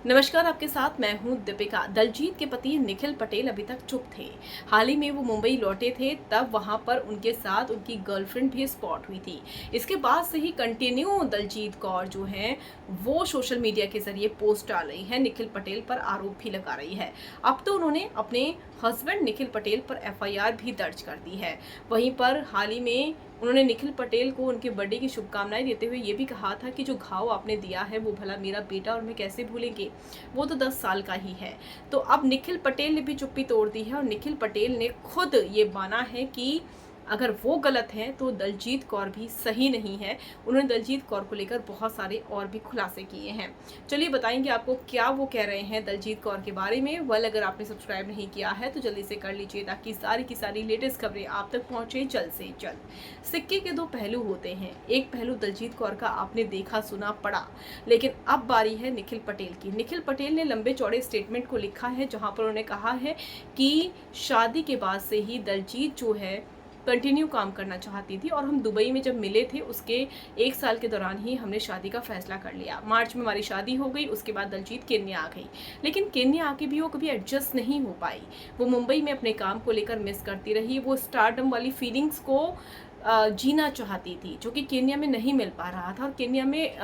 नमस्कार, आपके साथ मैं हूं दीपिका। दलजीत के पति निखिल पटेल अभी तक चुप थे। हाल ही में वो मुंबई लौटे थे, तब वहां पर उनके साथ उनकी गर्लफ्रेंड भी स्पॉट हुई थी। इसके बाद से ही कंटिन्यू दलजीत कौर जो हैं वो सोशल मीडिया के जरिए पोस्ट डाल रही है, निखिल पटेल पर आरोप भी लगा रही है। अब तो उन्होंने अपने हस्बैंड निखिल पटेल पर एफआईआर भी दर्ज कर दी है। वहीं पर हाल ही में उन्होंने निखिल पटेल को उनके बर्थडे की शुभकामनाएं देते हुए ये भी कहा था कि जो घाव आपने दिया है वो भला मेरा बेटा और मैं कैसे भूलेंगे, वो तो 10 साल का ही है। तो अब निखिल पटेल ने भी चुप्पी तोड़ दी है और निखिल पटेल ने खुद ये माना है कि अगर वो गलत हैं तो दलजीत कौर भी सही नहीं है। उन्होंने दलजीत कौर को लेकर बहुत सारे और भी खुलासे किए हैं। चलिए बताएंगे आपको क्या वो कह रहे हैं दलजीत कौर के बारे में। अगर आपने सब्सक्राइब नहीं किया है तो जल्दी से कर लीजिए ताकि सारी की सारी लेटेस्ट खबरें आप तक पहुंचे जल्द से जल्द। सिक्के के दो पहलू होते हैं। एक पहलू दलजीत कौर का आपने देखा सुना पढ़ा, लेकिन अब बारी है निखिल पटेल की। निखिल पटेल ने लंबे चौड़े स्टेटमेंट को लिखा है जहां पर उन्होंने कहा है कि शादी के बाद से ही दलजीत जो है कंटिन्यू काम करना चाहती थी और हम दुबई में जब मिले थे उसके 1 साल के दौरान ही हमने शादी का फैसला कर लिया। मार्च में हमारी शादी हो गई, उसके बाद दलजीत केन्या आ गई, लेकिन केन्या आके भी वो कभी एडजस्ट नहीं हो पाई। वो मुंबई में अपने काम को लेकर मिस करती रही। वो स्टारडम वाली फीलिंग्स को जीना चाहती थी जो कि केन्या में नहीं मिल पा रहा था। और केन्या में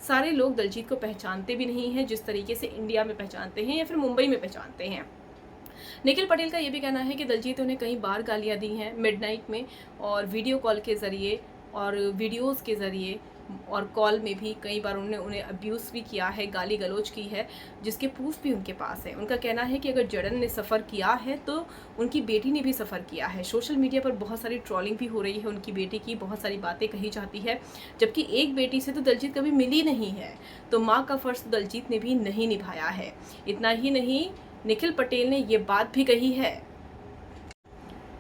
सारे लोग दलजीत को पहचानते भी नहीं हैं जिस तरीके से इंडिया में पहचानते हैं या फिर मुंबई में पहचानते हैं। निखिल पटेल का ये भी कहना है कि दलजीत उन्हें कई बार गालियां दी हैं मिडनाइट में और वीडियो कॉल के ज़रिए और वीडियोस के ज़रिए और कॉल में भी कई बार उन्होंने उन्हें अब्यूज़ भी किया है, गाली गलौज की है, जिसके प्रूफ भी उनके पास है। उनका कहना है कि अगर जड़न ने सफ़र किया है तो उनकी बेटी ने भी सफ़र किया है। सोशल मीडिया पर बहुत सारी ट्रोलिंग भी हो रही है उनकी बेटी की, बहुत सारी बातें कही जाती है, जबकि एक बेटी से तो दलजीत कभी मिली नहीं है। तो माँ का फ़र्ज दलजीत ने भी नहीं निभाया है। इतना ही नहीं, निखिल पटेल ने ये बात भी कही है।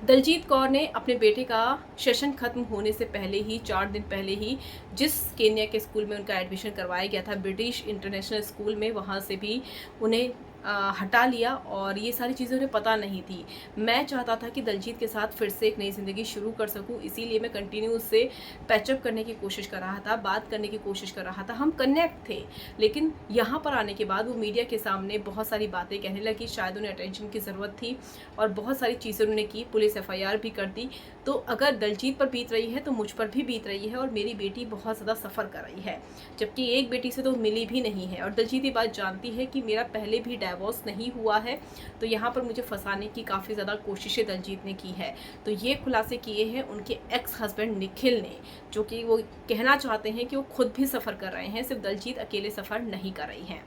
दलजीत कौर ने अपने बेटे का सेशन खत्म होने से पहले ही 4 दिन पहले ही जिस केन्या के स्कूल में उनका एडमिशन करवाया गया था, ब्रिटिश इंटरनेशनल स्कूल में, वहाँ से भी उन्हें हटा लिया और ये सारी चीज़ें उन्हें पता नहीं थी। मैं चाहता था कि दलजीत के साथ फिर से एक नई ज़िंदगी शुरू कर सकूं, इसीलिए मैं कंटिन्यू उससे पैचअप करने की कोशिश कर रहा था, बात करने की कोशिश कर रहा था, हम कनेक्ट थे। लेकिन यहाँ पर आने के बाद वो मीडिया के सामने बहुत सारी बातें कहने लगी। शायद उन्हें अटेंशन की ज़रूरत थी और बहुत सारी चीज़ें उन्होंने की। पुलिस एफआईआर भी कर दी। तो अगर दलजीत पर बीत रही है तो मुझ पर भी बीत रही है और मेरी बेटी बहुत ज़्यादा सफ़र कर रही है, जबकि एक बेटी से तो मिली भी नहीं है। और दलजीत ये बात जानती है कि मेरा पहले भी डाइवोर्स नहीं हुआ है, तो यहाँ पर मुझे फंसाने की काफ़ी ज़्यादा कोशिशें दलजीत ने की है। तो ये खुलासे किए हैं उनके एक्स हस्बैंड निखिल ने, जो कि वो कहना चाहते हैं कि वो खुद भी सफ़र कर रहे हैं, सिर्फ दलजीत अकेले सफ़र नहीं कर रही हैं।